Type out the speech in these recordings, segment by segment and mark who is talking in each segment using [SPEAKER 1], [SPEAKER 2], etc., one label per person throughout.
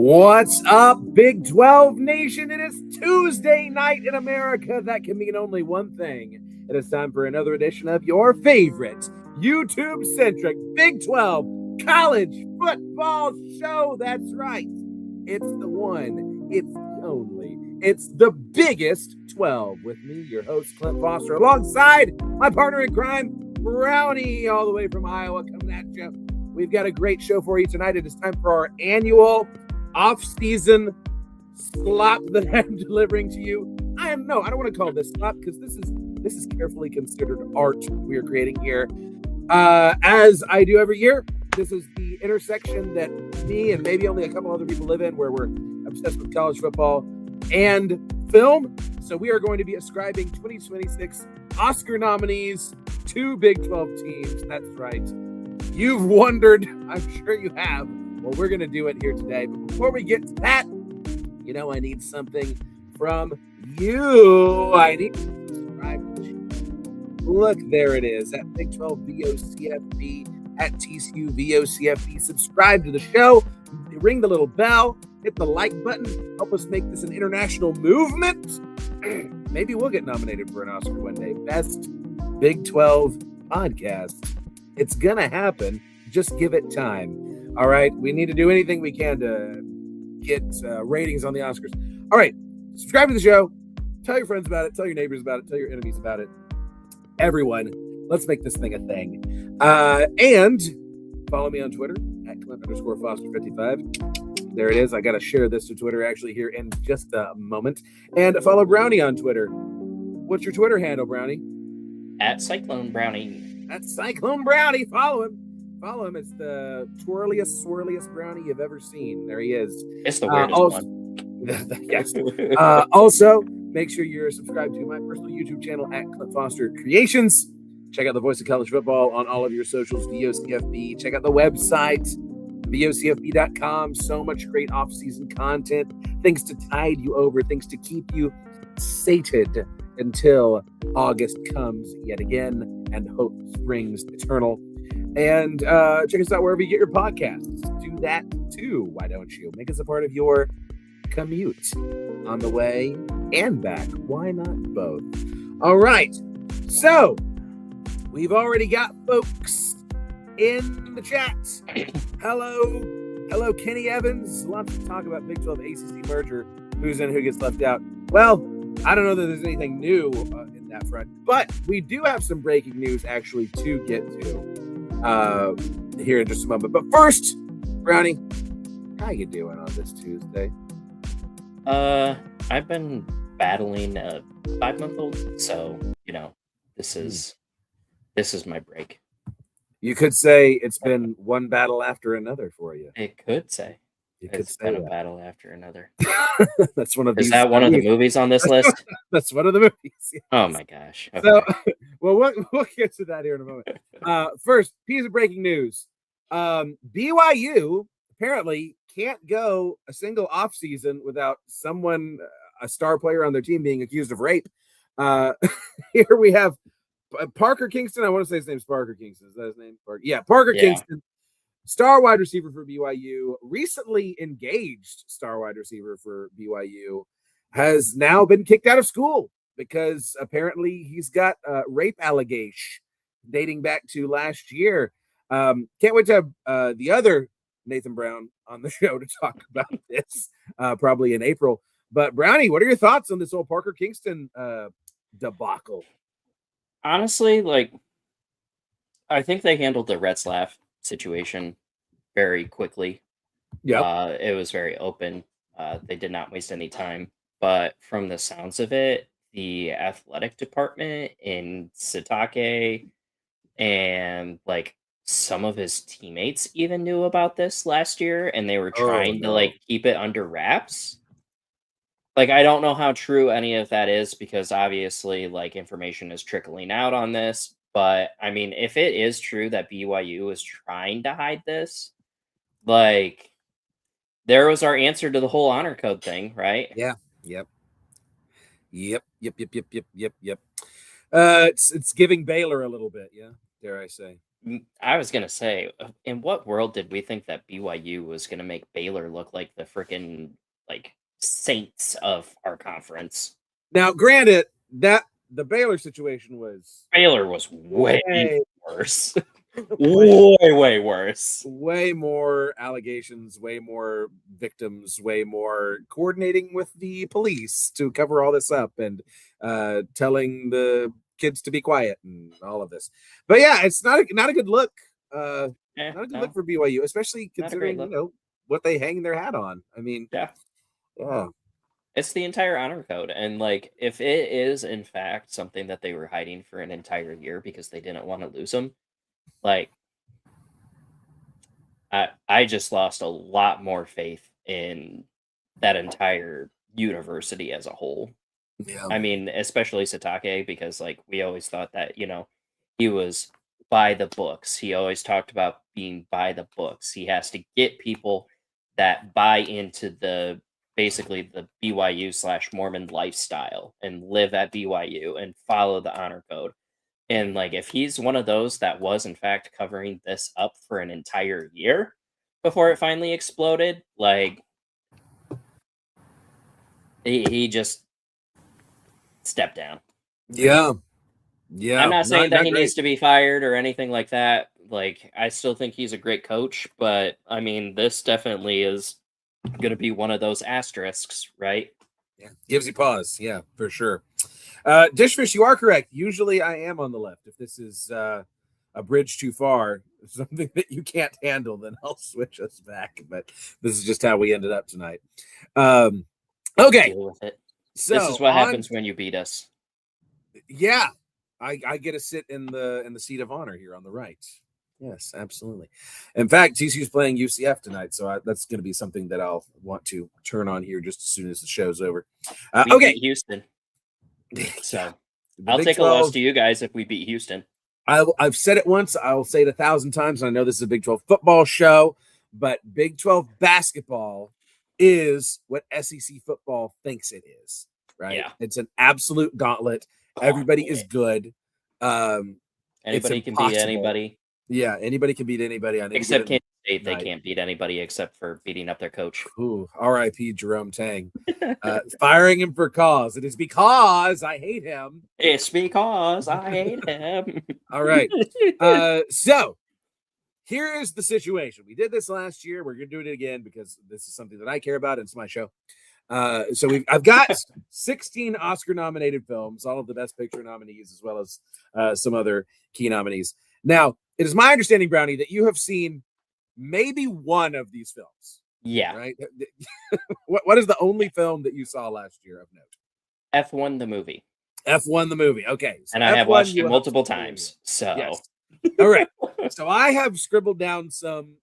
[SPEAKER 1] What's up, Big 12 Nation? It is Tuesday night in America. That can mean only one thing. It is time for another edition of your favorite YouTube-centric Big 12 college football show. That's right. It's the one. It's the only. It's the biggest 12 with me, your host, Clint Foster, alongside my partner in crime, Brownie, all the way from Iowa, coming at you. We've got a great show for you tonight. It is time for our annual off-season slop that I'm delivering to you. I don't want to call this slop because this is carefully considered art we are creating here. As I do every year, this is the intersection that me and maybe only a couple other people live in, where we're obsessed with college football and film. So we are going to be ascribing 2026 Oscar nominees to Big 12 teams. That's right. You've wondered, I'm sure you have. Well, we're going to do it here today. But before we get to that, I need something from you. I need to subscribe. Look, there it is. At Big 12 VOCFB, at TCU VOCFB. Subscribe to the show. Ring the little bell. Hit the like button. Help us make this an international movement. Maybe we'll get nominated for an Oscar one day. Best Big 12 podcast. It's going to happen. Just give it time. All right. We need to do anything we can to get ratings on the Oscars. All right. Subscribe to the show. Tell your friends about it. Tell your neighbors about it. Tell your enemies about it. Everyone, let's make this thing a thing. And follow me on Twitter at Clint_Foster55. There it is. I got to share this to Twitter actually here in just a moment. And follow Brownie on Twitter. What's your Twitter handle, Brownie?
[SPEAKER 2] At Cyclone Brownie.
[SPEAKER 1] That's Cyclone Brownie. Follow him. Follow him. It's the twirliest, swirliest brownie you've ever seen. There he is.
[SPEAKER 2] It's the weirdest one.
[SPEAKER 1] Yes. Also, make sure you're subscribed to my personal YouTube channel at Clint Foster Creations. Check out the Voice of College Football on all of your socials, VOCFB. Check out the website, VOCFB.com. So much great off-season content, things to tide you over, things to keep you sated until August comes yet again and hope springs eternal. And check us out wherever you get your podcasts. Do that too. Why don't you? Make us a part of your commute on the way and back. Why not both? All right. So we've already got folks in the chat. Hello, Kenny Evans. Lots to talk about Big 12 ACC merger. Who's in, who gets left out? Well, I don't know that there's anything new in that front, but we do have some breaking news actually to get to here in just a moment. But first, Brownie, how you doing on this Tuesday?
[SPEAKER 2] I've been battling a 5-month-old, so this is my break.
[SPEAKER 1] You could say it's been one battle after another for you.
[SPEAKER 2] It could say.
[SPEAKER 1] It's
[SPEAKER 2] been a battle after another.
[SPEAKER 1] That's one of
[SPEAKER 2] Is that one of the movies on this list?
[SPEAKER 1] That's one of the movies. Yes.
[SPEAKER 2] Oh my gosh. Okay.
[SPEAKER 1] So, well, we'll get to that here in a moment. First, piece of breaking news. BYU apparently can't go a single offseason without someone, a star player on their team, being accused of rape. Here we have Parker Kingston. I want to say his name's Parker Kingston. Is that his name? Parker Kingston. Star wide receiver for BYU, recently engaged star wide receiver for BYU, has now been kicked out of school because apparently he's got rape allegation dating back to last year. Can't wait to have the other Nathan Brown on the show to talk about this, probably in April. But Brownie, what are your thoughts on this whole Parker Kingston debacle?
[SPEAKER 2] Honestly, I think they handled the Retzlaff situation very quickly.
[SPEAKER 1] Yeah,
[SPEAKER 2] it was very open. They did not waste any time. But from the sounds of it, the athletic department in Satake and some of his teammates even knew about this last year, and they were trying to keep it under wraps. I don't know how true any of that is because obviously information is trickling out on this. But I mean, if it is true that BYU is trying to hide this, there was our answer to the whole honor code thing, right?
[SPEAKER 1] Yeah. Yep. It's giving Baylor a little bit, yeah. Dare I say?
[SPEAKER 2] I was gonna say, in what world did we think that BYU was gonna make Baylor look like the freaking like saints of our conference?
[SPEAKER 1] Now, granted, that the Baylor situation was
[SPEAKER 2] Baylor was way
[SPEAKER 1] way,
[SPEAKER 2] worse,
[SPEAKER 1] way,
[SPEAKER 2] way worse.
[SPEAKER 1] way more allegations, way more victims, way more coordinating with the police to cover all this up and telling the kids to be quiet and all of this. But yeah, it's not a good look. Uh,
[SPEAKER 2] Yeah,
[SPEAKER 1] not a good look
[SPEAKER 2] no,
[SPEAKER 1] for BYU, especially
[SPEAKER 2] not a great
[SPEAKER 1] considering
[SPEAKER 2] look.
[SPEAKER 1] what they hang their hat on. I mean,
[SPEAKER 2] Yeah.
[SPEAKER 1] yeah,
[SPEAKER 2] It's the entire honor code, and, like, if it is, in fact, something that they were hiding for an entire year because they didn't wanna lose him, like, I just lost a lot more faith in that entire university as a whole.
[SPEAKER 1] yeah,
[SPEAKER 2] I mean, especially Satake because, like, we always thought that, he was by the books. He always talked about being by the books. He has to get people that buy into the basically the BYU/Mormon lifestyle and live at BYU and follow the honor code. And, like, if he's one of those that was, in fact, covering this up for an entire year before it finally exploded, like, he just stepped down.
[SPEAKER 1] yeah,
[SPEAKER 2] I'm
[SPEAKER 1] yeah.
[SPEAKER 2] not saying that
[SPEAKER 1] Not
[SPEAKER 2] he
[SPEAKER 1] great.
[SPEAKER 2] needs to be fired or anything like that. Like, I still think he's a great coach, but I mean, this definitely is going to be one of those asterisks, right?
[SPEAKER 1] Yeah, gives you pause. Yeah, for sure. Dishfish, you are correct. Usually, I am on the left. If this is a bridge too far, something that you can't handle, then I'll switch us back. But this is just how we ended up tonight. Um, okay,
[SPEAKER 2] Deal with it. This is
[SPEAKER 1] so
[SPEAKER 2] what
[SPEAKER 1] on.
[SPEAKER 2] happens when you beat us.
[SPEAKER 1] Yeah, I get to sit in the seat of honor here on the right. Yes, absolutely. In fact, TCU's playing UCF tonight, so that's going to be something that I'll want to turn on here just as soon as the show's over.
[SPEAKER 2] We
[SPEAKER 1] Okay,
[SPEAKER 2] beat Houston,
[SPEAKER 1] yeah,
[SPEAKER 2] so
[SPEAKER 1] the
[SPEAKER 2] I'll
[SPEAKER 1] Big
[SPEAKER 2] take a loss
[SPEAKER 1] 12.
[SPEAKER 2] to you guys if we beat Houston.
[SPEAKER 1] I've said it once. I'll say it 1,000 times. And I know this is a Big 12 football show, but Big 12 basketball is what SEC football thinks it is. Right?
[SPEAKER 2] Yeah,
[SPEAKER 1] It's an absolute gauntlet. Everybody is
[SPEAKER 2] gauntlet.
[SPEAKER 1] good. It's
[SPEAKER 2] Anybody can beat
[SPEAKER 1] impossible.
[SPEAKER 2] anybody
[SPEAKER 1] Yeah, anybody can beat anybody on any
[SPEAKER 2] except
[SPEAKER 1] given
[SPEAKER 2] Kansas State. They
[SPEAKER 1] night.
[SPEAKER 2] can't beat anybody except for beating up their coach.
[SPEAKER 1] Ooh, R.I.P. Jerome Tang. Firing him for cause. It is because I hate him.
[SPEAKER 2] It's because I hate him.
[SPEAKER 1] All right. So here is the situation. We did this last year. We're going to do it again because this is something that I care about. And it's my show. I've got 16 Oscar nominated films, all of the Best Picture nominees, as well as some other key nominees. Now, it is my understanding, Brownie, that you have seen maybe one of these films,
[SPEAKER 2] Yeah.
[SPEAKER 1] right? What is the only film that you saw last year of note?
[SPEAKER 2] F1 the movie.
[SPEAKER 1] F1 the movie. Okay. So
[SPEAKER 2] And I have
[SPEAKER 1] F1
[SPEAKER 2] watched
[SPEAKER 1] you
[SPEAKER 2] it
[SPEAKER 1] have
[SPEAKER 2] multiple
[SPEAKER 1] seen.
[SPEAKER 2] times. So
[SPEAKER 1] Yes. All right. So I have scribbled down some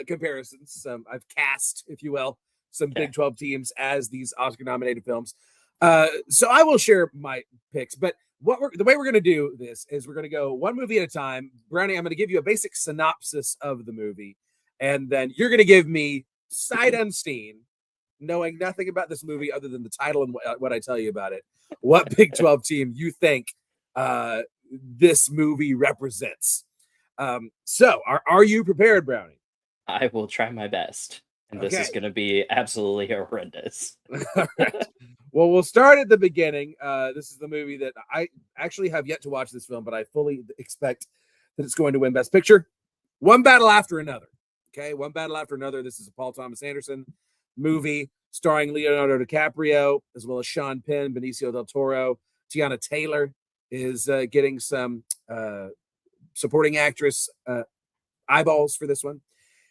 [SPEAKER 1] comparisons. I've cast, if you will, some
[SPEAKER 2] okay.
[SPEAKER 1] Big 12 teams as these Oscar nominated films. So I will share my picks, but the way we're going to do this is we're going to go one movie at a time. Brownie, I'm going to give you a basic synopsis of the movie, and then you're going to give me sight unseen, knowing nothing about this movie other than the title and what I tell you about it, what Big 12 team you think this movie represents. So are you prepared, Brownie?
[SPEAKER 2] I will try my best. And this is
[SPEAKER 1] Okay.
[SPEAKER 2] going to be absolutely horrendous.
[SPEAKER 1] All right. Well, we'll start at the beginning. This is the movie that I actually have yet to watch this film, but I fully expect that it's going to win Best Picture. One Battle After Another. Okay, One Battle After Another. This is a Paul Thomas Anderson movie starring Leonardo DiCaprio, as well as Sean Penn, Benicio del Toro. Tiana Taylor is getting some supporting actress eyeballs for this one.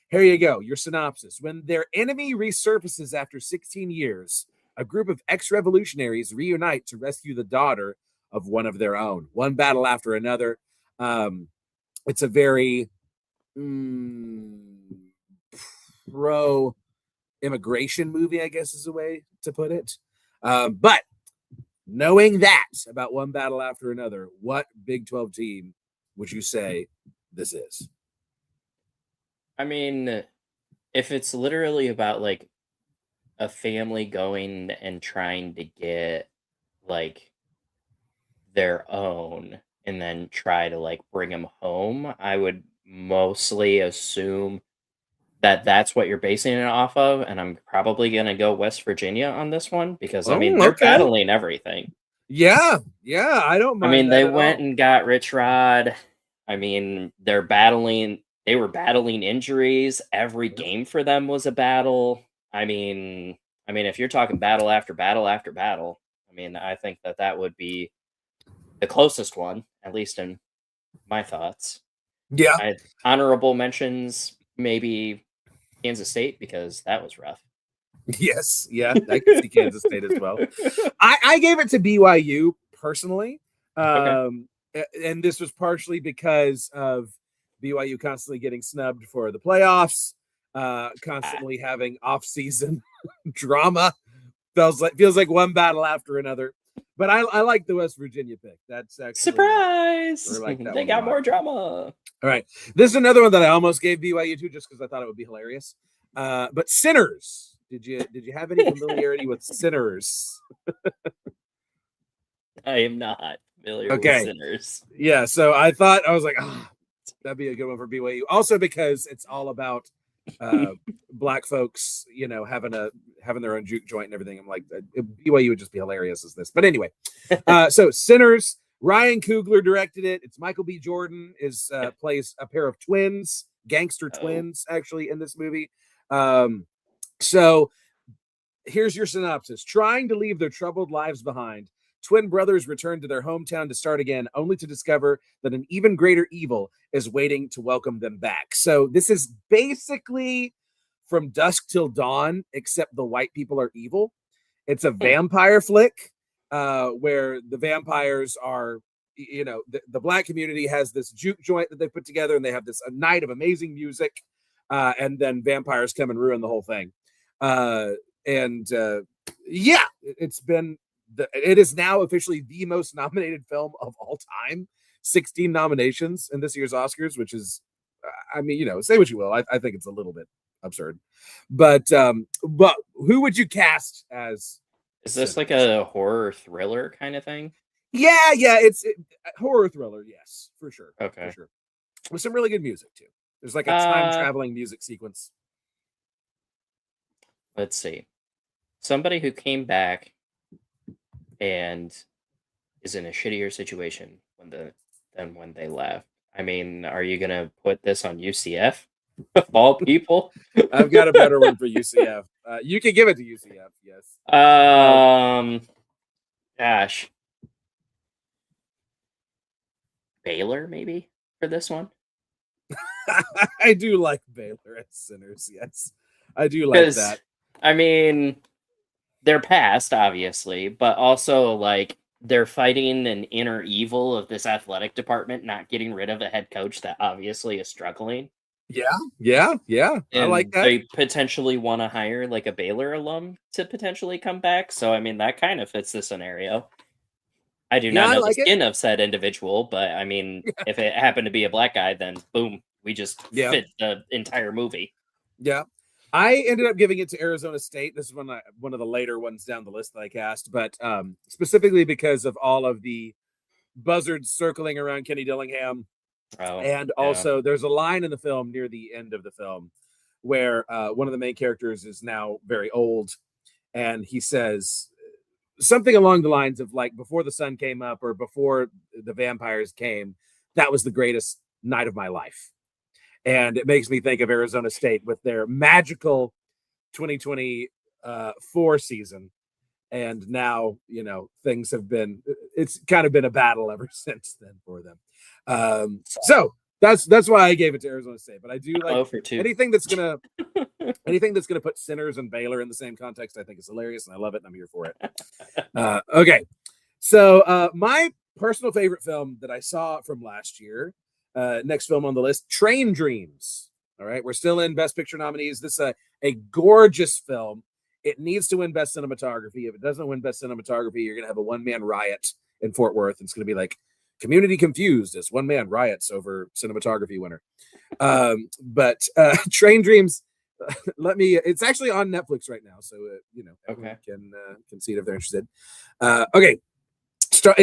[SPEAKER 1] Here you go, your synopsis. When their enemy resurfaces after 16 years, a group of ex-revolutionaries reunite to rescue the daughter of one of their own. One battle after another. It's a very pro-immigration movie, I guess is a way to put it. But knowing that about One Battle After Another, what Big 12 team would you say this is?
[SPEAKER 2] I mean, if it's literally about like a family going and trying to get like their own and then try to like bring him home, I would mostly assume that that's what you're basing it off of, and I'm probably gonna go West Virginia on this one because, I mean,
[SPEAKER 1] Oh,
[SPEAKER 2] they're
[SPEAKER 1] okay.
[SPEAKER 2] battling everything.
[SPEAKER 1] Yeah, yeah, I don't
[SPEAKER 2] I
[SPEAKER 1] mind
[SPEAKER 2] mean, they
[SPEAKER 1] that at
[SPEAKER 2] went
[SPEAKER 1] all.
[SPEAKER 2] and got Rich Rod. I mean, they were battling injuries. Every
[SPEAKER 1] Yep.
[SPEAKER 2] game for them was a battle. I mean if you're talking battle after battle after battle, I mean, I think that that would be the closest one, at least in my thoughts.
[SPEAKER 1] Yeah.
[SPEAKER 2] I honorable mentions, maybe Kansas State, because that was rough.
[SPEAKER 1] Yes. Yeah, I can see Kansas State as well. I gave it to BYU personally.
[SPEAKER 2] Okay.
[SPEAKER 1] And this was partially because of BYU constantly getting snubbed for the playoffs,
[SPEAKER 2] Ah,
[SPEAKER 1] constantly having off-season drama. Feels like one battle after another. But I like the West Virginia pick. That's actually I
[SPEAKER 2] surprise!
[SPEAKER 1] like that
[SPEAKER 2] They
[SPEAKER 1] one a
[SPEAKER 2] got
[SPEAKER 1] lot.
[SPEAKER 2] more drama.
[SPEAKER 1] All right, this is another one that I almost gave BYU to just because I thought it would be hilarious. But Sinners. Did you have any familiarity with Sinners?
[SPEAKER 2] I am not familiar with
[SPEAKER 1] Okay,
[SPEAKER 2] Sinners.
[SPEAKER 1] yeah. So I was like, that'd be a good one for BYU. Also because it's all about uh, black folks, having their own juke joint and everything. I'm like, BYU would just be hilarious as this. But anyway, so Sinners. Ryan Coogler directed it. It's Michael B. Jordan plays a pair of twins, gangster
[SPEAKER 2] Oh,
[SPEAKER 1] twins, actually in this movie. So here's your synopsis. Trying to leave their troubled lives behind, twin brothers return to their hometown to start again, only to discover that an even greater evil is waiting to welcome them back. So this is basically From Dusk Till Dawn, except the white people are evil. It's a
[SPEAKER 2] hmm.
[SPEAKER 1] vampire flick where the vampires are, the black community has this juke joint that they put together, and they have this a night of amazing music, and then vampires come and ruin the whole thing. Uh, and yeah, it is now officially the most nominated film of all time. 16 nominations in this year's Oscars, which is, I mean, say what you will. I think it's a little bit absurd, but who would you cast as
[SPEAKER 2] Is this like
[SPEAKER 1] Sinners?
[SPEAKER 2] a horror thriller kind of thing?
[SPEAKER 1] Yeah, it's horror thriller. Yes, for
[SPEAKER 2] Okay.
[SPEAKER 1] sure, with some really good music too. There's like a time
[SPEAKER 2] Uh,
[SPEAKER 1] traveling music sequence.
[SPEAKER 2] let's see. Somebody who came back and is in a shittier situation than when they left. I mean, are you gonna put this on UCF of all people?
[SPEAKER 1] I've got a better one for UCF. You can give it to UCF. Yes. Um,
[SPEAKER 2] um, gosh, Baylor maybe for this one,
[SPEAKER 1] I do like Baylor as Sinners. Yes, I do like
[SPEAKER 2] because
[SPEAKER 1] that.
[SPEAKER 2] I mean they're past obviously, but also like they're fighting an inner evil of this athletic department not getting rid of a head coach that obviously is struggling.
[SPEAKER 1] Yeah. I like
[SPEAKER 2] And
[SPEAKER 1] that.
[SPEAKER 2] they potentially want to hire like a Baylor alum to potentially come back. So I mean that kind of fits the scenario. I do
[SPEAKER 1] Yeah,
[SPEAKER 2] not
[SPEAKER 1] I
[SPEAKER 2] know the
[SPEAKER 1] like it.
[SPEAKER 2] skin of said individual, but I mean if it happened to be a black guy, then boom, we just
[SPEAKER 1] Yeah,
[SPEAKER 2] fit the entire movie.
[SPEAKER 1] yeah. I ended up giving it to Arizona State. This is one of the later ones down the list that I cast, but specifically because of all of the buzzards circling around Kenny Dillingham.
[SPEAKER 2] Oh,
[SPEAKER 1] And
[SPEAKER 2] yeah.
[SPEAKER 1] also, there's a line in the film near the end of the film where one of the main characters is now very old, and he says something along the lines of like, "Before the sun came up, or before the vampires came, that was the greatest night of my life." And it makes me think of Arizona State with their magical 2024 season. And now, things it's kind of been a battle ever since then for them. So that's why I gave it to Arizona State. But I do like
[SPEAKER 2] Oh for two.
[SPEAKER 1] anything that's gonna anything that's gonna put Sinners and Baylor in the same context. I think is hilarious, and I love it, and I'm here for it. Okay, so my personal favorite film that I saw from last year, next film on the list, Train Dreams. All right, we're still in Best Picture nominees. This is a gorgeous film. It needs to win Best Cinematography. If it doesn't win Best Cinematography, you're gonna have a one-man riot in Fort Worth. It's gonna be like community confused as one-man riots over cinematography winner. But Train Dreams, it's actually on Netflix right now, so everyone
[SPEAKER 2] Okay.
[SPEAKER 1] can see it if they're interested. Okay,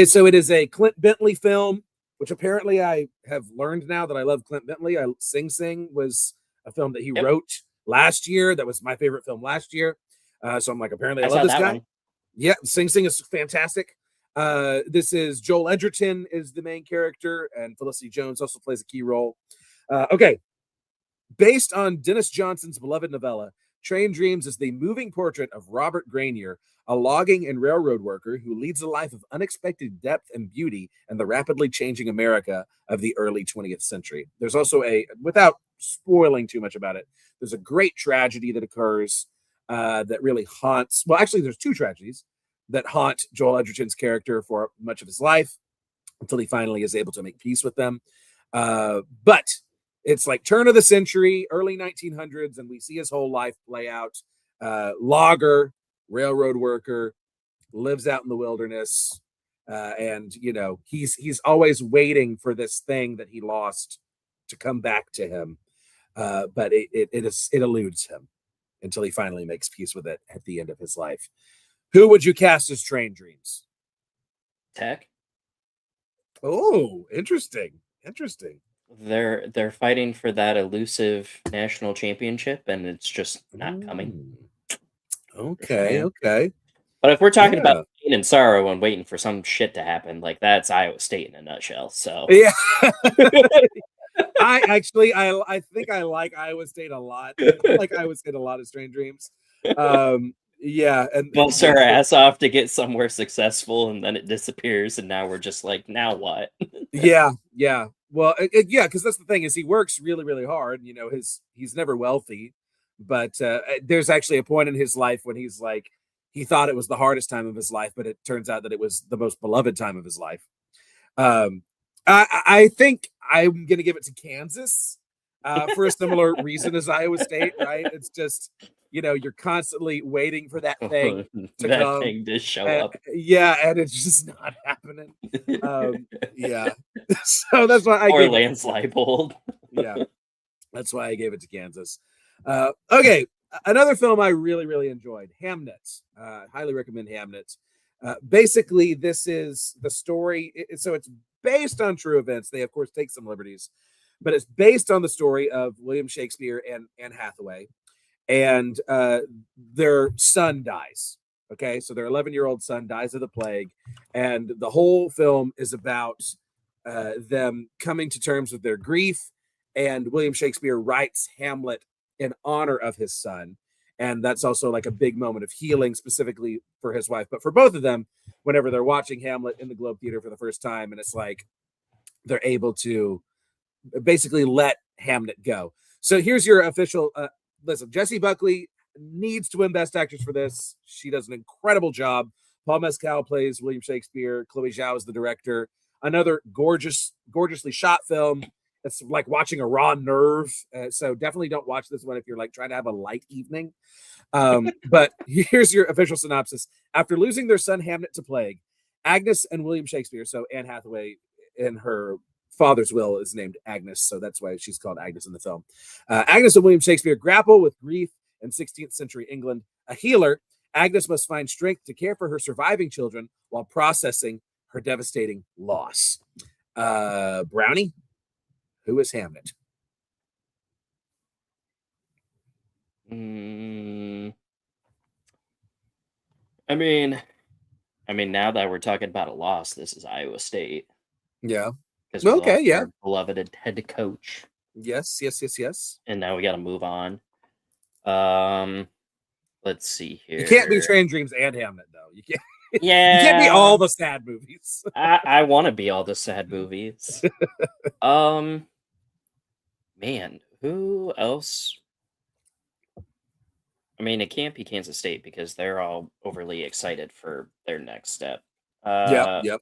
[SPEAKER 1] so it is a Clint Bentley film. which apparently I have learned now that I love Clint Bentley. Sing Sing was a film that he
[SPEAKER 2] Yep.
[SPEAKER 1] wrote last year. That was my favorite film last year. So I'm like, apparently I
[SPEAKER 2] I
[SPEAKER 1] love
[SPEAKER 2] saw
[SPEAKER 1] this
[SPEAKER 2] that
[SPEAKER 1] guy.
[SPEAKER 2] one.
[SPEAKER 1] Yeah, Sing Sing is fantastic. This is Joel Edgerton is the main character, and Felicity Jones also plays a key role. Okay, based on Dennis Johnson's beloved novella, Train Dreams is the moving portrait of Robert Granier, a logging and railroad worker who leads a life of unexpected depth and beauty in the rapidly changing America of the early 20th century. There's also without spoiling too much about it, there's a great tragedy that occurs that really haunts. Well, actually, there's two tragedies that haunt Joel Edgerton's character for much of his life until he finally is able to make peace with them. But it's like turn of the century, early 1900s, and we see his whole life play out. Logger, railroad worker, lives out in the wilderness, and he's always waiting for this thing that he lost to come back to him, but it eludes him until he finally makes peace with it at the end of his life. Who would you cast as Train Dreams?
[SPEAKER 2] Tech.
[SPEAKER 1] Oh, interesting.
[SPEAKER 2] They're fighting for that elusive national championship, and it's just not coming.
[SPEAKER 1] Okay.
[SPEAKER 2] But if we're talking about pain and sorrow and waiting for some shit to happen, like that's Iowa State in a nutshell. So
[SPEAKER 1] yeah. I think I like Iowa State a lot. I like Iowa State a lot of Train Dreams. Yeah, and
[SPEAKER 2] bust our ass off to get somewhere successful, and then it disappears, and now we're just like, now what?
[SPEAKER 1] yeah. Well, yeah, because that's the thing is he works really, really hard. He's never wealthy, but there's actually a point in his life when he's like, he thought it was the hardest time of his life, but it turns out that it was the most beloved time of his life. I think I'm gonna give it to Kansas for a similar reason as Iowa State, right? It's just you're constantly waiting for that thing to come.
[SPEAKER 2] Thing to show up.
[SPEAKER 1] Yeah, and it's just not happening. Yeah, so that's why I
[SPEAKER 2] or
[SPEAKER 1] gave
[SPEAKER 2] Lance Leipold.
[SPEAKER 1] Yeah, that's why I gave it to Kansas. Okay, another film I really, really enjoyed, Hamnet. Highly recommend Hamnet. Basically, this is the story. So it's based on true events. They, of course, take some liberties, but it's based on the story of William Shakespeare and Anne Hathaway, and their son dies. Okay, so their 11-year-old son dies of the plague, and the whole film is about them coming to terms with their grief. And William Shakespeare writes Hamlet in honor of his son, and that's also like a big moment of healing specifically for his wife, but for both of them, whenever they're watching Hamlet in the Globe Theater for the first time, and it's like they're able to basically let Hamlet go. So here's your official listen. Jessie Buckley needs to win Best Actress for this. She does an incredible job. Paul Mescal plays William Shakespeare. Chloe Zhao is the director. Another gorgeously shot film. It's like watching a raw nerve. So definitely don't watch this one if you're like trying to have a light evening. But here's your official synopsis. After losing their son Hamlet to plague, Agnes and William Shakespeare, so Anne Hathaway in her father's will is named Agnes, so that's why she's called Agnes in the film. Agnes and William Shakespeare grapple with grief in 16th century England. A healer, Agnes must find strength to care for her surviving children while processing her devastating loss. Brownie, who is Hamlet?
[SPEAKER 2] I mean, now that we're talking about a loss, this is Iowa State.
[SPEAKER 1] Yeah.
[SPEAKER 2] Because okay, yeah. Our beloved head coach.
[SPEAKER 1] Yes.
[SPEAKER 2] And now we got to move on. Let's see here.
[SPEAKER 1] You can't be Train Dreams and Hamlet, though. You can't.
[SPEAKER 2] Yeah.
[SPEAKER 1] You can't be all the sad movies.
[SPEAKER 2] I want to be all the sad movies. Man, who else? I mean, it can't be Kansas State because they're all overly excited for their next step.
[SPEAKER 1] Yep.
[SPEAKER 2] Man.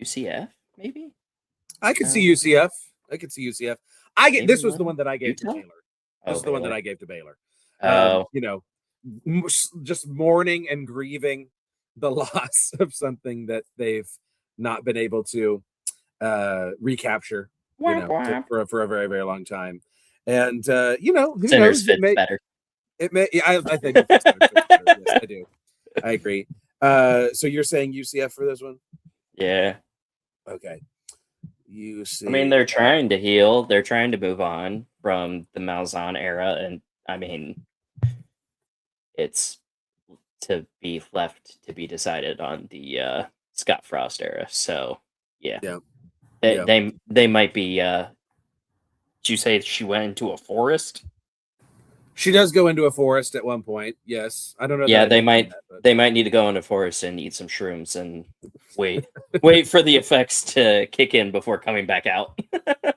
[SPEAKER 2] UCF, maybe?
[SPEAKER 1] I could see UCF. This was the one that I gave
[SPEAKER 2] Utah?
[SPEAKER 1] to Baylor. This is the one that I gave to Baylor. Just mourning and grieving the loss of something that they've not been able to recapture, for a very, very long time. And who
[SPEAKER 2] Sinners
[SPEAKER 1] knows?
[SPEAKER 2] fits better.
[SPEAKER 1] It may. I think so. Yes, I do. I agree. So you're saying UCF for this one?
[SPEAKER 2] Yeah.
[SPEAKER 1] Okay.
[SPEAKER 2] I mean, they're trying to heal. They're trying to move on from the Malzahn era, and I mean, it's to be left to be decided on the Scott Frost era. So yeah,
[SPEAKER 1] Yeah.
[SPEAKER 2] they
[SPEAKER 1] Yeah.
[SPEAKER 2] they might be. Did you say she went into a forest?
[SPEAKER 1] She does go into a forest at one point. Yes, I don't know.
[SPEAKER 2] Yeah,
[SPEAKER 1] That I mentioned that, but
[SPEAKER 2] they might need to go into a forest and eat some shrooms and wait for the effects to kick in before coming back out.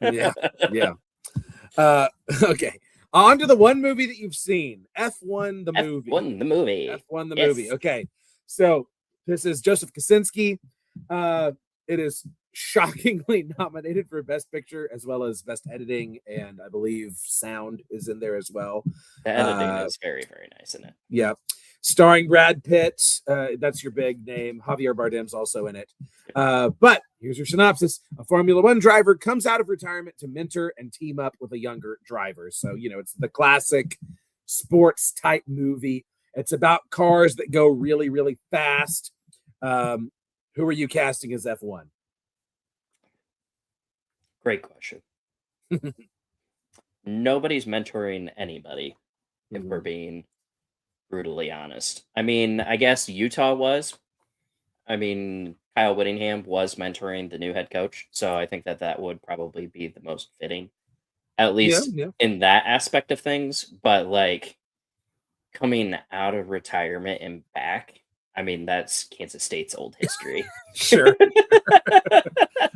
[SPEAKER 1] yeah, yeah. Okay. On to the one movie that you've seen, F1 the movie.
[SPEAKER 2] F1 the movie.
[SPEAKER 1] F1 the
[SPEAKER 2] Yes.
[SPEAKER 1] movie. Okay. So this is Joseph Kosinski. It is shockingly nominated for Best Picture as well as Best Editing, and I believe sound is in there as well.
[SPEAKER 2] The editing is very, very nice in it.
[SPEAKER 1] Yeah. Starring Brad Pitt. That's your big name. Javier Bardem's also in it. But here's your synopsis. A Formula One driver comes out of retirement to mentor and team up with a younger driver. So, it's the classic sports type movie. It's about cars that go really, really fast. Who are you casting as F1?
[SPEAKER 2] Great question. Nobody's mentoring anybody, if we're being brutally honest. I mean, I guess Utah was. I mean, Kyle Whittingham was mentoring the new head coach, so I think that would probably be the most fitting, at least in that aspect of things. But like coming out of retirement and back, I mean, that's Kansas State's old history.
[SPEAKER 1] Sure.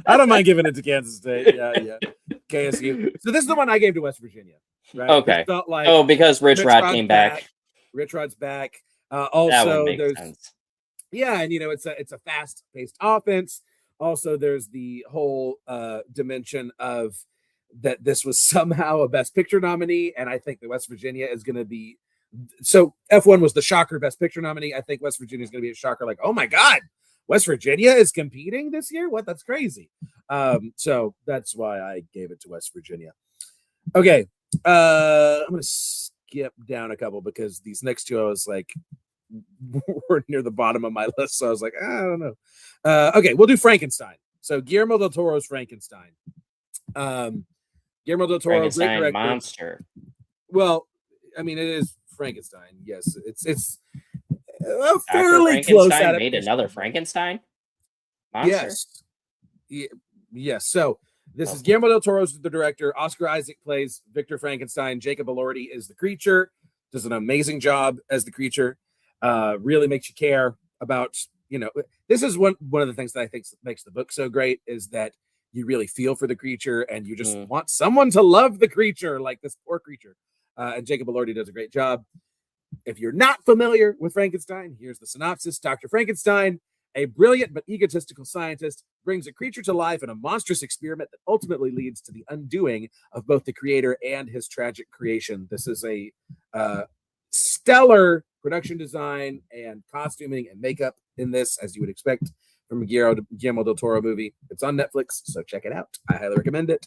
[SPEAKER 1] I don't mind giving it to Kansas State. Yeah. KSU. So this is the one I gave to West Virginia. Right?
[SPEAKER 2] Okay.
[SPEAKER 1] This felt like
[SPEAKER 2] because Rich Rod came back.
[SPEAKER 1] Rich Rod's back.
[SPEAKER 2] That
[SPEAKER 1] Also,
[SPEAKER 2] would make
[SPEAKER 1] there's
[SPEAKER 2] sense.
[SPEAKER 1] Yeah, and it's a fast-paced offense. Also, there's the whole dimension of that this was somehow a Best Picture nominee, and I think that West Virginia is going to be. So F1 was the shocker Best Picture nominee. I think West Virginia is going to be a shocker. Like, oh my God, West Virginia is competing this year? What? That's crazy. So that's why I gave it to West Virginia. Okay, I'm going to skip down a couple because these next two I was like were near the bottom of my list. So I was like, I don't know. Okay, we'll do Frankenstein. So Guillermo del Toro's Frankenstein. Guillermo del Toro,
[SPEAKER 2] Frankenstein
[SPEAKER 1] great director.
[SPEAKER 2] monster.
[SPEAKER 1] Well, I mean, it is Frankenstein. Yes, it's
[SPEAKER 2] Dr.
[SPEAKER 1] fairly close.
[SPEAKER 2] Made another Frankenstein monster.
[SPEAKER 1] Yes. So this is Guillermo del Toro's the director. Oscar Isaac plays Victor Frankenstein. Jacob Elordi is the creature. Does an amazing job as the creature. Really makes you care about. This is one of the things that I think makes the book so great is that you really feel for the creature and you just want someone to love the creature, like this poor creature. And Jacob Elordi does a great job. If you're not familiar with Frankenstein, here's the synopsis. Dr. Frankenstein, a brilliant but egotistical scientist, brings a creature to life in a monstrous experiment that ultimately leads to the undoing of both the creator and his tragic creation. This is a stellar production design and costuming and makeup in this, as you would expect from a Guillermo del Toro movie. It's on Netflix, so check it out. I highly recommend it.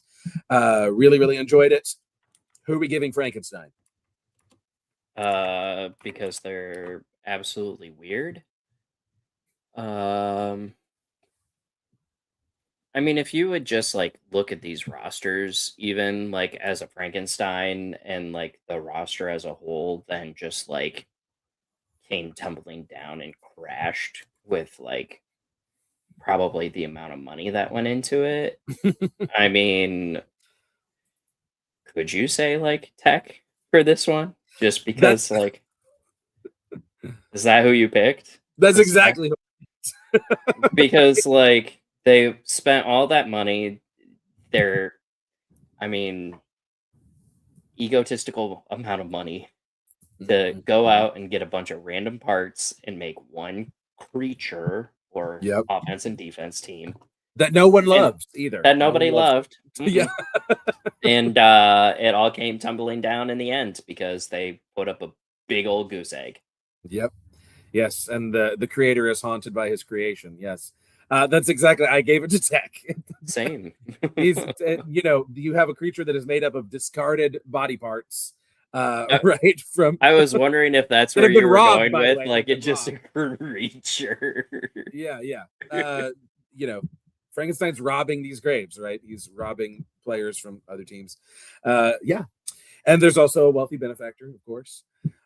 [SPEAKER 1] Really, really enjoyed it. Who are we giving Frankenstein?
[SPEAKER 2] Because they're absolutely weird. I mean, if you would just like look at these rosters, even like as a Frankenstein and like the roster as a whole, then just like came tumbling down and crashed with like probably the amount of money that went into it. I mean, could you say like tech for this one? Just because like, is that who you picked?
[SPEAKER 1] That's exactly who.
[SPEAKER 2] Because like they spent all that money. They're, I mean, egotistical amount of money to go out and get a bunch of random parts and make one creature or offense and defense team
[SPEAKER 1] that no one loves either.
[SPEAKER 2] That nobody loved.
[SPEAKER 1] Yeah.
[SPEAKER 2] And it all came tumbling down in the end because they put up a big old goose egg.
[SPEAKER 1] Yep. Yes. And the creator is haunted by his creation. Yes. That's exactly. I gave it to Tech.
[SPEAKER 2] Same.
[SPEAKER 1] He's, you have a creature that is made up of discarded body parts right? From
[SPEAKER 2] I was wondering if that's
[SPEAKER 1] that
[SPEAKER 2] where
[SPEAKER 1] have been
[SPEAKER 2] you were
[SPEAKER 1] robbed,
[SPEAKER 2] going
[SPEAKER 1] by the
[SPEAKER 2] with,
[SPEAKER 1] way.
[SPEAKER 2] like,
[SPEAKER 1] They've
[SPEAKER 2] it
[SPEAKER 1] been
[SPEAKER 2] just
[SPEAKER 1] robbed.
[SPEAKER 2] a creature.
[SPEAKER 1] Yeah, yeah. Frankenstein's robbing these graves, right? He's robbing players from other teams. Yeah. And there's also a wealthy benefactor, of course.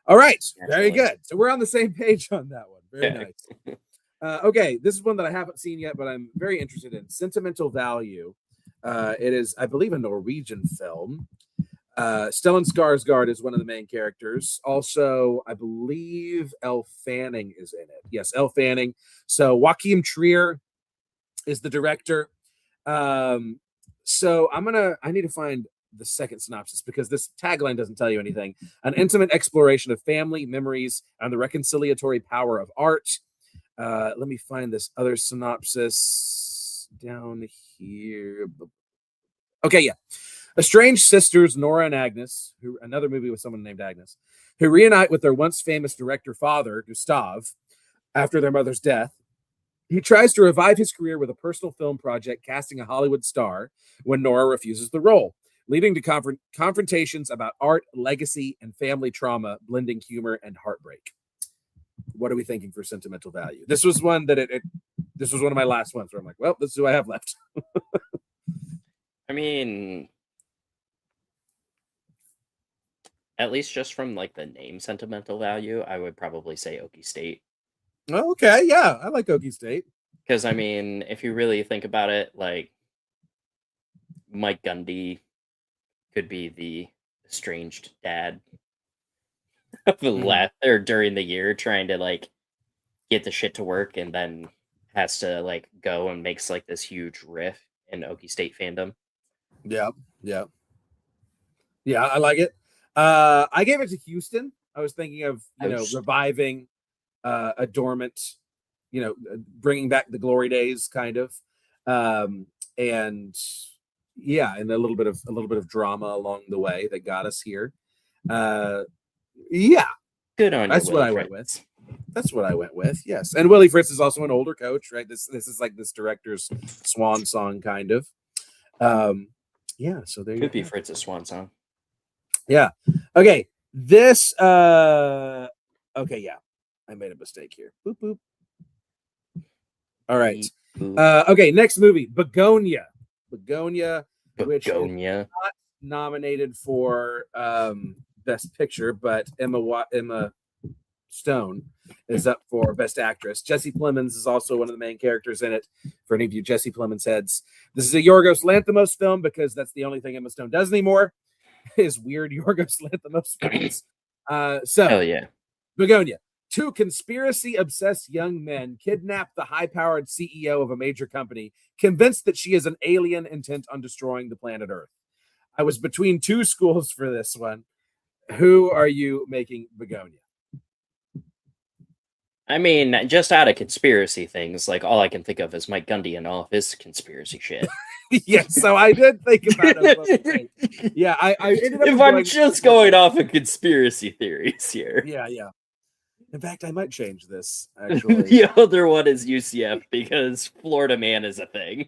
[SPEAKER 1] All right, very
[SPEAKER 2] Naturally.
[SPEAKER 1] good. So we're on the same page on that one. Very
[SPEAKER 2] Yeah.
[SPEAKER 1] nice. Okay, this is one that I haven't seen yet, but I'm very interested in. Sentimental Value. It is, I believe, a Norwegian film. Stellan Skarsgård is one of the main characters. Also, I believe Elle Fanning is in it. Yes, Elle Fanning. So Joachim Trier is the director. So I need to find the second synopsis because this tagline doesn't tell you anything. An intimate exploration of family, memories, and the reconciliatory power of art. Let me find this other synopsis down here. Okay, yeah. Estranged sisters Nora and Agnes, who another movie with someone named Agnes, who reunite with their once famous director father, Gustav, after their mother's death. He tries to revive his career with a personal film project, casting a Hollywood star, when Nora refuses the role, leading to confrontations about art, legacy, and family trauma, blending humor and heartbreak. What are we thinking for sentimental value? This was one that this was one of my last ones where I'm like, well, this is who I have left.
[SPEAKER 2] I mean, at least just from like the name sentimental value, I would probably say Okie State.
[SPEAKER 1] Okay, yeah, I like Okie State.
[SPEAKER 2] Because I mean, if you really think about it, like Mike Gundy could be the estranged dad of the last or during the year trying to like get the shit to work and then has to like go and makes like this huge riff in Okie State fandom.
[SPEAKER 1] Yeah, yeah, yeah. I like it. I gave it to Houston. I was thinking of reviving a dormant, bringing back the glory days, kind of, and yeah, and a little bit of drama along the way that got us here. Yeah,
[SPEAKER 2] Good on you,
[SPEAKER 1] that's what
[SPEAKER 2] Willie
[SPEAKER 1] I went with.
[SPEAKER 2] Fritz.
[SPEAKER 1] That's what I went with. Yes, and Willie Fritz is also an older coach, right? This is like this director's swan song, kind of. Yeah, so there
[SPEAKER 2] Could be
[SPEAKER 1] you go.
[SPEAKER 2] Fritz's swan song.
[SPEAKER 1] Yeah. Okay. This okay, yeah. I made a mistake here. Boop boop. All right. Okay, next movie, Begonia. Begonia, which is not nominated for Best Picture, but Emma Stone is up for Best Actress. Jesse Plemons is also one of the main characters in it. For any of you Jesse Plemons heads, this is a Yorgos Lanthimos film because that's the only thing Emma Stone does anymore. Is weird Yorgos Lanthimos films. So,
[SPEAKER 2] hell yeah,
[SPEAKER 1] Begonia. Two conspiracy-obsessed young men kidnap the high-powered CEO of a major company, convinced that she is an alien intent on destroying the planet Earth. I was between two schools for this one. Who are you making Begonia?
[SPEAKER 2] I mean, just out of conspiracy things, like all I can think of is Mike Gundy and all of his conspiracy shit.
[SPEAKER 1] Yes, so I did think about it. Yeah, I ended up.
[SPEAKER 2] If I'm just going off of conspiracy theories here.
[SPEAKER 1] Yeah, yeah. In fact, I might change this, actually.
[SPEAKER 2] The other one is UCF because Florida Man is a thing.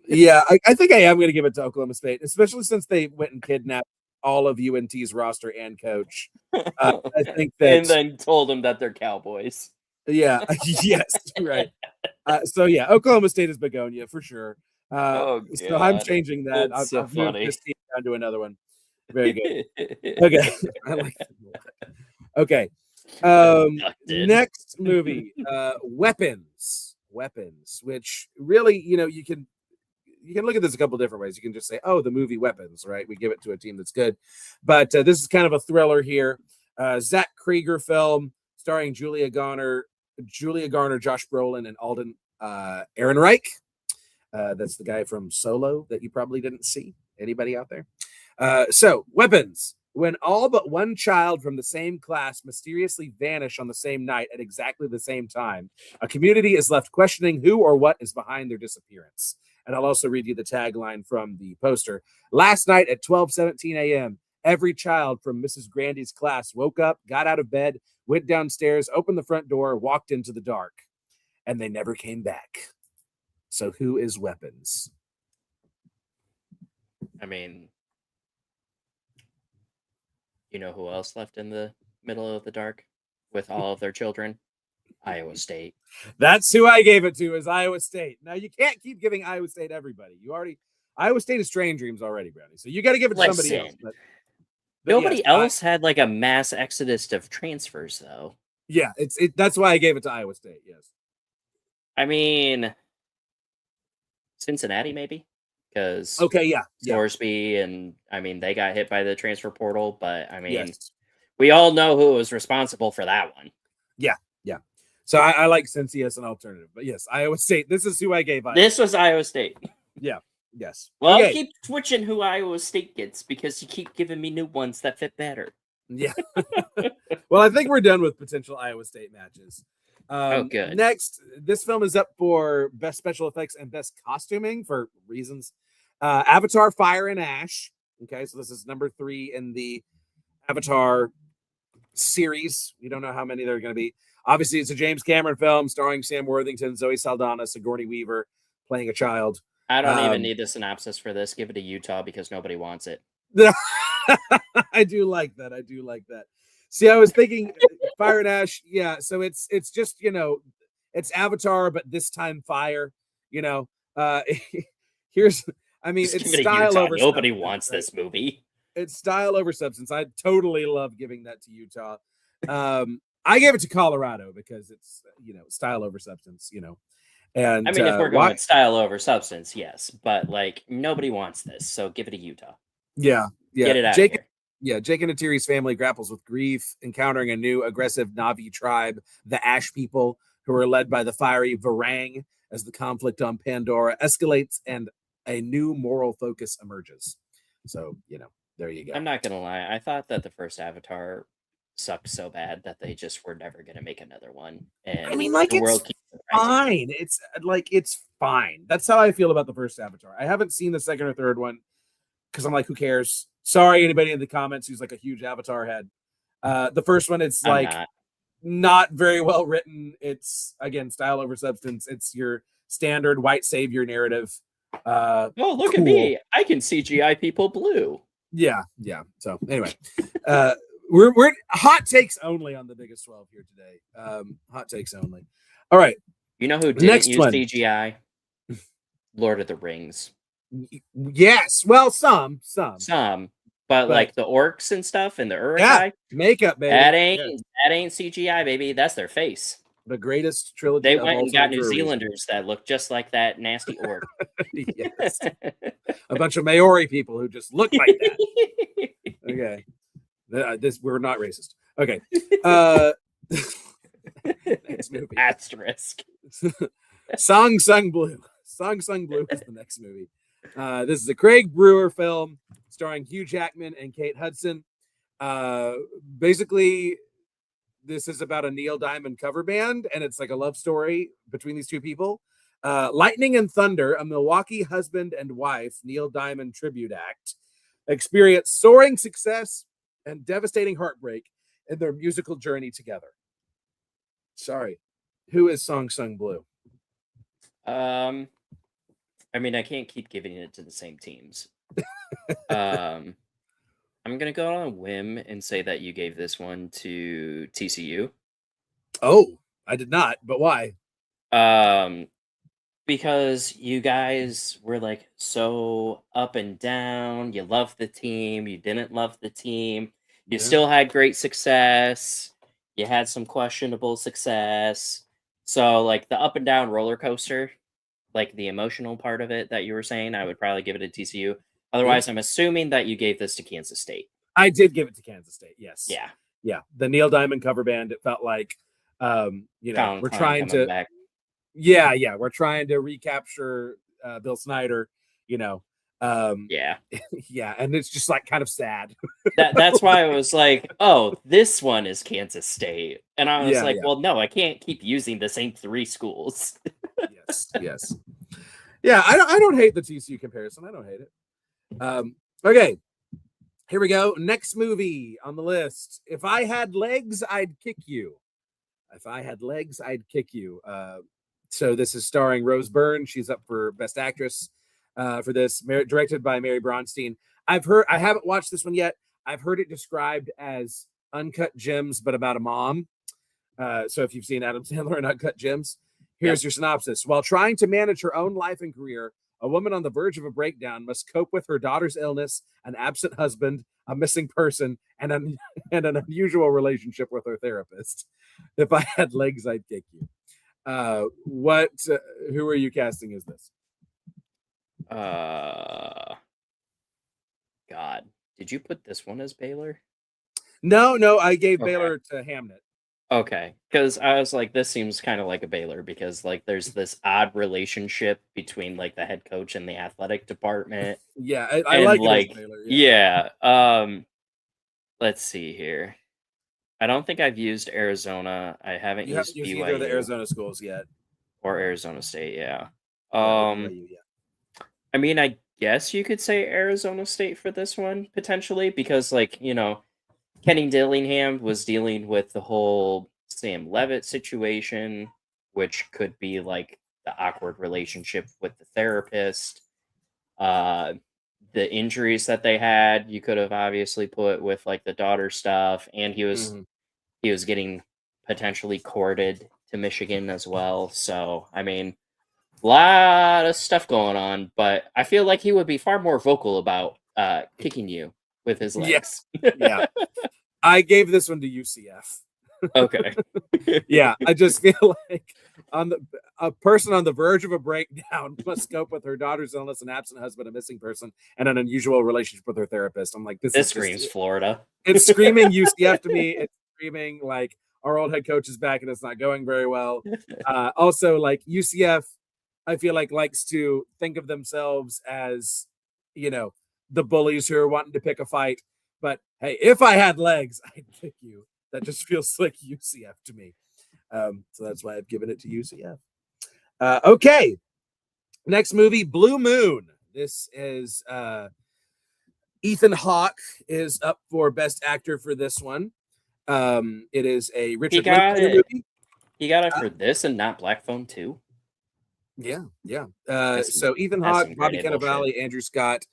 [SPEAKER 1] Yeah, I think I am going to give it to Oklahoma State, especially since they went and kidnapped all of UNT's roster and coach. I think that,
[SPEAKER 2] and then told them that they're Cowboys.
[SPEAKER 1] Yeah, yes, right. So yeah, Oklahoma State is Begonia for sure. So I'm changing that.
[SPEAKER 2] I've moved
[SPEAKER 1] this team down to another one. Very good. Okay, I like that. Okay. Next movie, Weapons, which really, you can look at this a couple different ways. You can just say, oh, the movie Weapons, right? We give it to a team that's good. But this is kind of a thriller here. Zach Krieger film starring Julia Garner, Josh Brolin, and Alden Ehrenreich. That's the guy from Solo that you probably didn't see. Anybody out there? So, Weapons. When all but one child from the same class mysteriously vanish on the same night at exactly the same time, a community is left questioning who or what is behind their disappearance. And I'll also read you the tagline from the poster. Last night at 12:17 a.m., every child from Mrs. Grandy's class woke up, got out of bed, went downstairs, opened the front door, walked into the dark, and they never came back. So who is Weapons?
[SPEAKER 2] I mean, You know who else left in the middle of the dark with all of their children? Iowa State.
[SPEAKER 1] That's who I gave it to, is Iowa State. Now you can't keep giving Iowa State everybody. Iowa State is Train Dreams already, Brownie. So you got to give it to somebody else.
[SPEAKER 2] Listen,
[SPEAKER 1] But yes,
[SPEAKER 2] nobody else had like a mass exodus of transfers, though.
[SPEAKER 1] yeah, that's why I gave it to Iowa State. Yes.
[SPEAKER 2] I mean, Cincinnati maybe because
[SPEAKER 1] Okay. Yeah. Yeah.
[SPEAKER 2] Sorsby and I mean they got hit by the transfer portal, but I mean
[SPEAKER 1] Yes.
[SPEAKER 2] we all know who was responsible for that one.
[SPEAKER 1] Yeah. Yeah. So I like Cincy as an alternative, but yes, Iowa State. This is who I gave.
[SPEAKER 2] This was Iowa State.
[SPEAKER 1] Yeah. Yes.
[SPEAKER 2] Well,
[SPEAKER 1] Okay.
[SPEAKER 2] I'll keep switching who Iowa State gets because you keep giving me new ones that fit better.
[SPEAKER 1] Yeah. Well, I think we're done with potential Iowa State matches.
[SPEAKER 2] Good.
[SPEAKER 1] Next, this film is up for best special effects and best costuming for reasons. Avatar: Fire and Ash. Okay, so this is number 3 in the Avatar series. We don't know how many there are going to be. Obviously, it's a James Cameron film starring Sam Worthington, Zoe Saldana, Sigourney Weaver playing a child.
[SPEAKER 2] I don't even need the synopsis for this. Give it to Utah because nobody wants it.
[SPEAKER 1] I do like that. See, I was thinking Fire and Ash. Yeah, so it's just, it's Avatar, but this time fire. Here's, I mean,
[SPEAKER 2] Just
[SPEAKER 1] it's
[SPEAKER 2] give it to
[SPEAKER 1] style
[SPEAKER 2] Utah.
[SPEAKER 1] over
[SPEAKER 2] Nobody
[SPEAKER 1] substance,
[SPEAKER 2] wants
[SPEAKER 1] right?
[SPEAKER 2] this movie.
[SPEAKER 1] It's style over substance. I totally love giving that to Utah. I gave it to Colorado because it's style over substance. And
[SPEAKER 2] I mean, if we're going with style over substance, yes, but like nobody wants this, so give it to Utah.
[SPEAKER 1] Yeah.
[SPEAKER 2] Get it out of here.
[SPEAKER 1] Yeah, Jake and Natiri's family grapples with grief, encountering a new aggressive Na'vi tribe, the Ash people, who are led by the fiery Varang, as the conflict on Pandora escalates and a new moral focus emerges. So, there you go.
[SPEAKER 2] I'm not gonna lie. I thought that the first Avatar sucked so bad that they just were never gonna make another one. And
[SPEAKER 1] I mean, like,
[SPEAKER 2] the
[SPEAKER 1] it's
[SPEAKER 2] world keeps surprising me.
[SPEAKER 1] fine. It's fine. That's how I feel about the first Avatar. I haven't seen the second or third one because I'm like, who cares? Sorry, anybody in the comments who's like a huge Avatar head. The first one, it's like not very well written. It's, again, style over substance. It's your standard white savior narrative.
[SPEAKER 2] Oh, look at me! I can CGI people blue.
[SPEAKER 1] Yeah. So anyway, we're hot takes only on the biggest 12 here today. Hot takes only. All right.
[SPEAKER 2] You know who didn't use CGI? Lord of the Rings.
[SPEAKER 1] Yes. Well, some.
[SPEAKER 2] But like the orcs and stuff and the Uruk-hai,
[SPEAKER 1] makeup, baby.
[SPEAKER 2] That ain't CGI, baby. That's their face.
[SPEAKER 1] The greatest trilogy.
[SPEAKER 2] They went and got New Zealanders that look just like that nasty orc.
[SPEAKER 1] Yes. A bunch of Maori people who just look like that. Okay. We're not racist. Okay. Next movie.
[SPEAKER 2] Asterisk.
[SPEAKER 1] Song Sung Blue. Song Sung Blue is the next movie. This is a Craig Brewer film starring Hugh Jackman and Kate Hudson. Basically, this is about a Neil Diamond cover band, and it's like a love story between these two people. Lightning and Thunder, a Milwaukee husband and wife Neil Diamond tribute act, experience soaring success and devastating heartbreak in their musical journey together. Sorry, who is Song Sung Blue?
[SPEAKER 2] I mean, I can't keep giving it to the same teams. I'm gonna go on a whim and say that you gave this one to TCU.
[SPEAKER 1] Oh, I did not, but why?
[SPEAKER 2] Because you guys were like so up and down. You loved the team, you didn't love the team. You still had great success. You had some questionable success. So like the up and down roller coaster, like the emotional part of it that you were saying, I would probably give it to TCU. Otherwise, I'm assuming that you gave this to Kansas State.
[SPEAKER 1] I did give it to Kansas State. Yes.
[SPEAKER 2] Yeah.
[SPEAKER 1] The Neil Diamond cover band. It felt like, we're trying to.
[SPEAKER 2] Back.
[SPEAKER 1] Yeah. We're trying to recapture Bill Snyder. Yeah, and it's just like kind of sad.
[SPEAKER 2] That's why I was like, oh, this one is Kansas State, and I was well, no, I can't keep using the same 3 schools.
[SPEAKER 1] Yes. Yeah, I don't hate the TCU comparison. I don't hate it. Okay, here we go. Next movie on the list. If I Had Legs, I'd Kick You. If I Had Legs, I'd Kick You. So this is starring Rose Byrne. She's up for Best Actress for this. Directed by Mary Bronstein. I haven't watched this one yet. I've heard it described as Uncut Gems, but about a mom. So if you've seen Adam Sandler and Uncut Gems, here's your synopsis. While trying to manage her own life and career, a woman on the verge of a breakdown must cope with her daughter's illness, an absent husband, a missing person, and an unusual relationship with her therapist. If I had legs, I'd kick you. Who are you casting as this?
[SPEAKER 2] God. Did you put this one as Baylor?
[SPEAKER 1] No, I gave Baylor to Hamnet.
[SPEAKER 2] Okay, because I was like, this seems kind of like a Baylor because like there's this odd relationship between like the head coach and the athletic department.
[SPEAKER 1] Yeah, I like it as Baylor.
[SPEAKER 2] Yeah. Let's see here. I don't think I've used Arizona. I haven't used BYU
[SPEAKER 1] either of the Arizona schools yet,
[SPEAKER 2] or Arizona State. Yeah.
[SPEAKER 1] BYU, yeah.
[SPEAKER 2] I mean, I guess you could say Arizona State for this one potentially because, like, you know, Kenny Dillingham was dealing with the whole Sam Levitt situation, which could be like the awkward relationship with the therapist. The injuries that they had, you could have obviously put with like the daughter stuff, and he was getting potentially courted to Michigan as well. So, I mean, a lot of stuff going on, but I feel like he would be far more vocal about kicking you with his legs.
[SPEAKER 1] Yeah. I gave this one to UCF.
[SPEAKER 2] Okay.
[SPEAKER 1] Yeah, I just feel like a person on the verge of a breakdown must cope with her daughter's illness, an absent husband, a missing person, and an unusual relationship with her therapist. I'm like, this
[SPEAKER 2] screams Florida.
[SPEAKER 1] It's screaming UCF to me. It's screaming like our old head coach is back and it's not going very well. Also, like UCF, I feel like likes to think of themselves as, you know, the bullies who are wanting to pick a fight. But hey, if I had legs, I'd kick you. That just feels like UCF to me. So that's why I've given it to UCF. Okay. Next movie, Blue Moon. This is Ethan Hawke is up for Best Actor for this one. It is a Richard Linklater movie.
[SPEAKER 2] He got it for this and not Black Phone 2?
[SPEAKER 1] Yeah. So Ethan Hawke, Bobby Cannavale, Andrew Scott,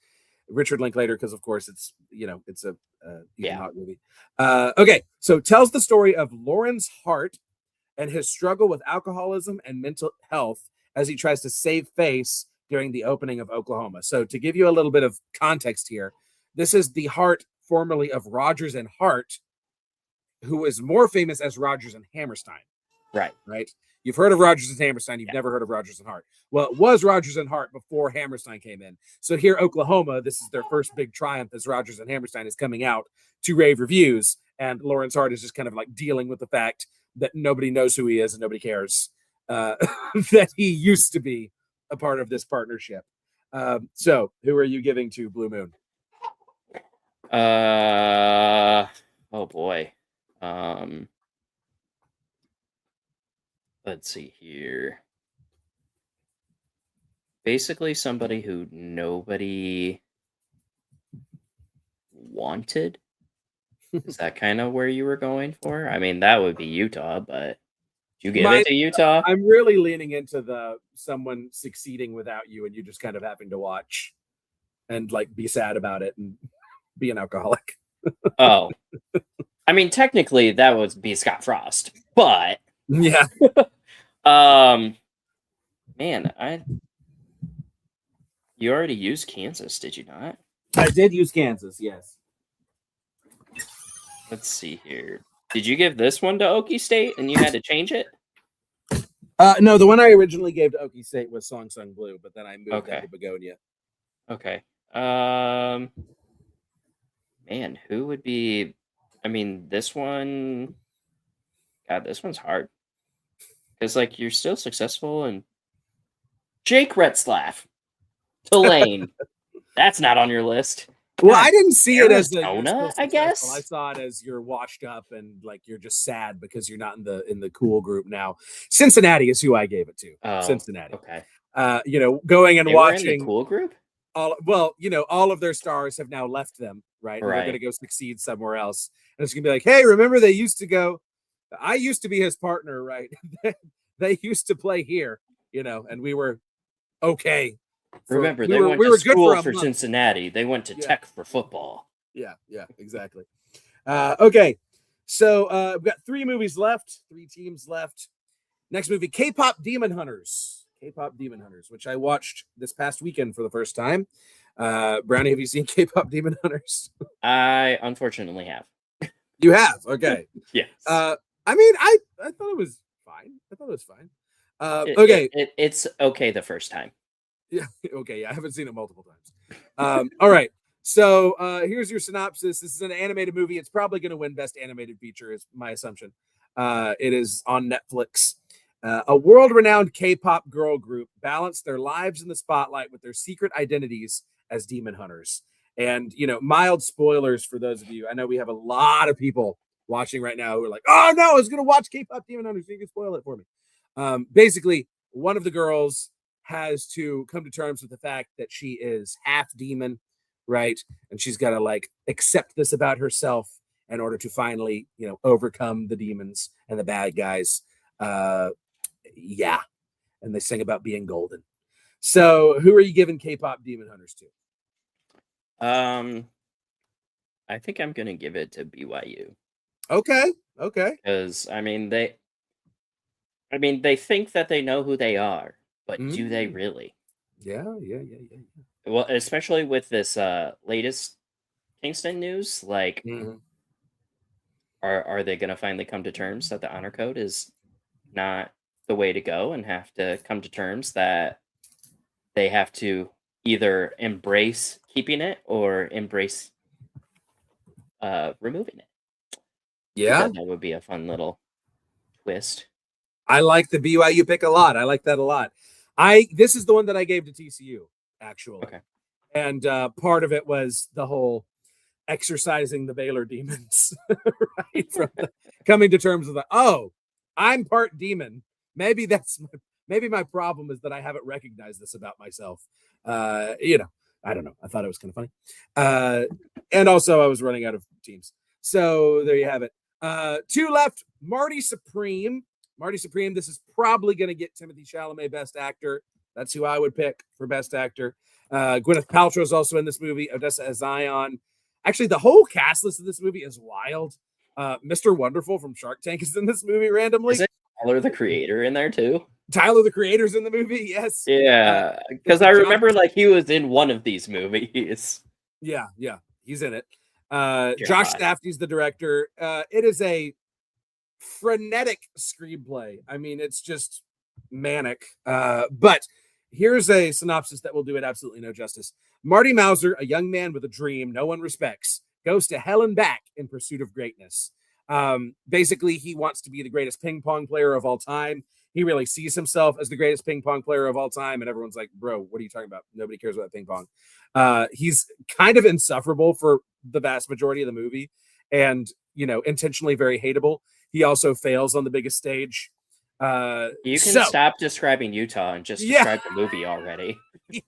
[SPEAKER 1] Richard Linklater, because of course it's a Ethan Hawke movie. Okay, so tells the story of Lawrence Hart and his struggle with alcoholism and mental health as he tries to save face during the opening of Oklahoma. So to give you a little bit of context here, this is the Hart formerly of Rodgers and Hart, who is more famous as Rodgers and Hammerstein. Right. You've heard of Rodgers and Hammerstein. You've never heard of Rodgers and Hart. Well, it was Rodgers and Hart before Hammerstein came in. So here, Oklahoma, this is their first big triumph as Rodgers and Hammerstein is coming out to rave reviews. And Lawrence Hart is just kind of like dealing with the fact that nobody knows who he is and nobody cares that he used to be a part of this partnership. So who are you giving to Blue Moon?
[SPEAKER 2] Oh boy. Let's see here. Basically somebody who nobody wanted. Is that kind of where you were going for? I mean, that would be Utah, but you give it to Utah?
[SPEAKER 1] I'm really leaning into someone succeeding without you and you just kind of having to watch and like be sad about it and be an alcoholic.
[SPEAKER 2] Oh. I mean, technically that would be Scott Frost, but
[SPEAKER 1] yeah.
[SPEAKER 2] Man, you already used Kansas, did you not?
[SPEAKER 1] I did use Kansas, yes.
[SPEAKER 2] Let's see here. Did you give this one to Okie State and you had to change it?
[SPEAKER 1] No, the one I originally gave to Okie State was Song Sung Blue, but then I moved that to Begonia.
[SPEAKER 2] Okay. Man, who would be... I mean, this one... God, this one's hard. Because, like, you're still successful and... Jake Retzlaff. Tulane. That's not on your list.
[SPEAKER 1] Well, I didn't see it as
[SPEAKER 2] Arizona, I guess.
[SPEAKER 1] I saw it as you're washed up and like you're just sad because you're not in the cool group now. Cincinnati is who I gave it to.
[SPEAKER 2] Oh,
[SPEAKER 1] Cincinnati.
[SPEAKER 2] Okay.
[SPEAKER 1] Going and watching
[SPEAKER 2] were in the cool group.
[SPEAKER 1] All of their stars have now left them, right? They're going to go succeed somewhere else, and it's going to be like, hey, remember they used to go? I used to be his partner, right? They used to play here, and we were okay.
[SPEAKER 2] Remember, they went to school for Cincinnati. They went to Tech for football.
[SPEAKER 1] Yeah, exactly. Okay, so we've got 3 movies left, 3 teams left. Next movie, K-pop Demon Hunters. K-pop Demon Hunters, which I watched this past weekend for the first time. Brownie, have you seen K-pop Demon Hunters?
[SPEAKER 2] I unfortunately have.
[SPEAKER 1] You have, okay.
[SPEAKER 2] Yes.
[SPEAKER 1] I mean, I thought it was fine. Okay.
[SPEAKER 2] It's okay the first time.
[SPEAKER 1] Yeah. Okay. Yeah, I haven't seen it multiple times. All right. So here's your synopsis. This is an animated movie. It's probably going to win Best Animated Feature, is my assumption. It is on Netflix. A world-renowned K-pop girl group balance their lives in the spotlight with their secret identities as demon hunters. And mild spoilers for those of you. I know we have a lot of people watching right now who are like, "Oh no, I was going to watch K-pop Demon Hunters. You can spoil it for me." Basically, one of the girls has to come to terms with the fact that she is half demon, right? And she's got to like accept this about herself in order to finally, overcome the demons and the bad guys. Yeah. And they sing about being golden. So who are you giving K-pop Demon Hunters to?
[SPEAKER 2] I think I'm gonna give it to BYU.
[SPEAKER 1] Okay.
[SPEAKER 2] Because they think that they know who they are, but do they really?
[SPEAKER 1] Yeah.
[SPEAKER 2] Well, especially with this latest Kingston news, like are they gonna finally come to terms that the honor code is not the way to go and have to come to terms that they have to either embrace keeping it or embrace removing it?
[SPEAKER 1] Yeah.
[SPEAKER 2] That would be a fun little twist.
[SPEAKER 1] I like the BYU pick a lot. I like that a lot. This is the one that I gave to TCU, actually.
[SPEAKER 2] Okay.
[SPEAKER 1] And part of it was the whole exercising the Baylor demons, right? From coming to terms with I'm part demon. Maybe my problem is that I haven't recognized this about myself. I don't know. I thought it was kind of funny. And also I was running out of teams. So there you have it. 2 left. Marty Supreme. This is probably going to get Timothée Chalamet Best Actor. That's who I would pick for Best Actor. Gwyneth Paltrow is also in this movie. Odessa Zion. Actually, the whole cast list of this movie is wild. Mr. Wonderful from Shark Tank is in this movie randomly.
[SPEAKER 2] Is it Tyler, the Creator, in there too?
[SPEAKER 1] Tyler, the Creator's in the movie, yes.
[SPEAKER 2] Yeah, because I remember he was in one of these movies.
[SPEAKER 1] Yeah, he's in it. Josh Safdie's the director. It is a frenetic screenplay. I mean, it's just manic. But here's a synopsis that will do it absolutely no justice. Marty Mauser, a young man with a dream no one respects, goes to hell and back in pursuit of greatness. Basically, he wants to be the greatest ping pong player of all time. He really sees himself as the greatest ping pong player of all time. And everyone's like, bro, what are you talking about? Nobody cares about ping pong. He's kind of insufferable for the vast majority of the movie and, intentionally very hateable. He also fails on the biggest stage.
[SPEAKER 2] You can stop describing Utah and just describe the movie already.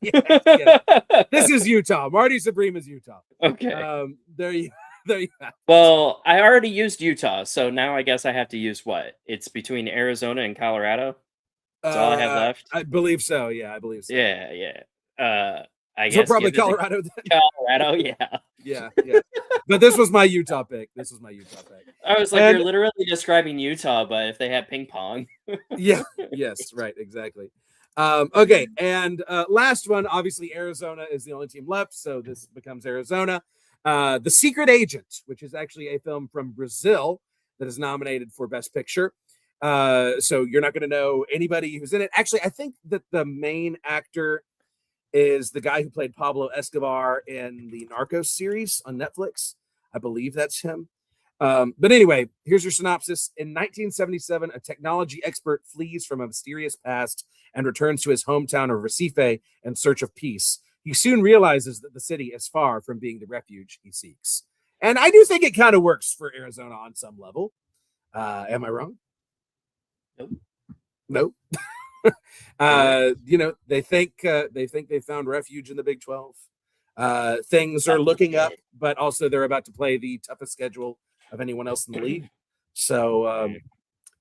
[SPEAKER 1] Yes. This is Utah. Marty Supreme is Utah.
[SPEAKER 2] Okay.
[SPEAKER 1] There you go.
[SPEAKER 2] Well, I already used Utah, so now I guess I have to use what? It's between Arizona and Colorado? That's all I have left?
[SPEAKER 1] I believe so. Yeah, I believe so.
[SPEAKER 2] Yeah. I
[SPEAKER 1] so
[SPEAKER 2] guess
[SPEAKER 1] probably Colorado.
[SPEAKER 2] Colorado, yeah.
[SPEAKER 1] Yeah. But this was my Utah pick.
[SPEAKER 2] I was like, you're literally describing Utah, but if they had ping pong.
[SPEAKER 1] Yeah. Yes. Right. Exactly. Okay. And last one, obviously, Arizona is the only team left, so this becomes Arizona. The Secret Agent, which is actually a film from Brazil that is nominated for Best Picture. So you're not going to know anybody who's in it. Actually, I think that the main actor is the guy who played Pablo Escobar in the Narcos series on Netflix. I believe that's him. But anyway, here's your synopsis. In 1977, a technology expert flees from a mysterious past and returns to his hometown of Recife in search of peace. He soon realizes that the city is far from being the refuge he seeks. And I do think it kind of works for Arizona on some level. Am I wrong? Nope. They think they found refuge in the Big 12. Things are looking up, but also they're about to play the toughest schedule of anyone else in the league. So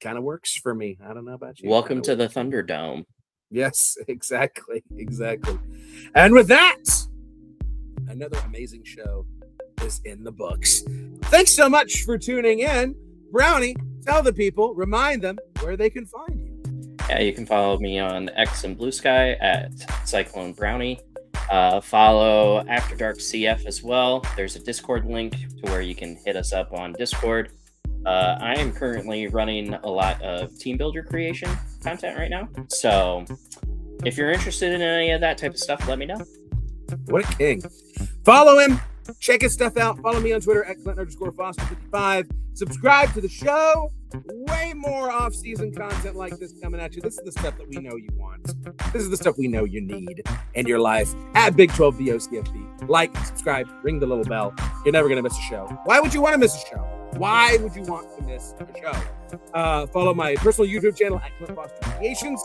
[SPEAKER 1] kind of works for me. I don't know about you.
[SPEAKER 2] Welcome to the Thunderdome.
[SPEAKER 1] Yes, exactly. And with that, another amazing show is in the books. Thanks so much for tuning in. Brownie, tell the people, remind them where they can find you.
[SPEAKER 2] Yeah, you can follow me on X and Blue Sky at Cyclone Brownie. Follow After Dark CF as well. There's a Discord link to where you can hit us up on Discord. I am currently running a lot of team builder creation content right now. So if you're interested in any of that type of stuff, let me know.
[SPEAKER 1] What a king. Follow him. Check his stuff out. Follow me on Twitter at Clint_Foster55. Subscribe to the show. Way more off-season content like this coming at you. This is the stuff that we know you want. This is the stuff we know you need in your life. At Big 12 VOCFB. Like, subscribe, ring the little bell. You're never going to miss a show. Why would you want to miss a show? Why would you want to miss a show? Follow my personal YouTube channel at Clint Foster Creations.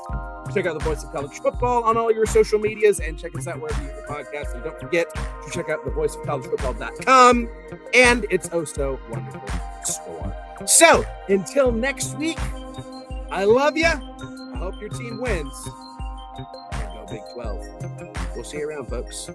[SPEAKER 1] Check out the Voice of College Football on all your social medias and check us out wherever you get the podcast. And don't forget to check out thevoiceofcollegefootball.com and its oh so wonderful store. So until next week, I love you. I hope your team wins. And go Big 12. We'll see you around, folks.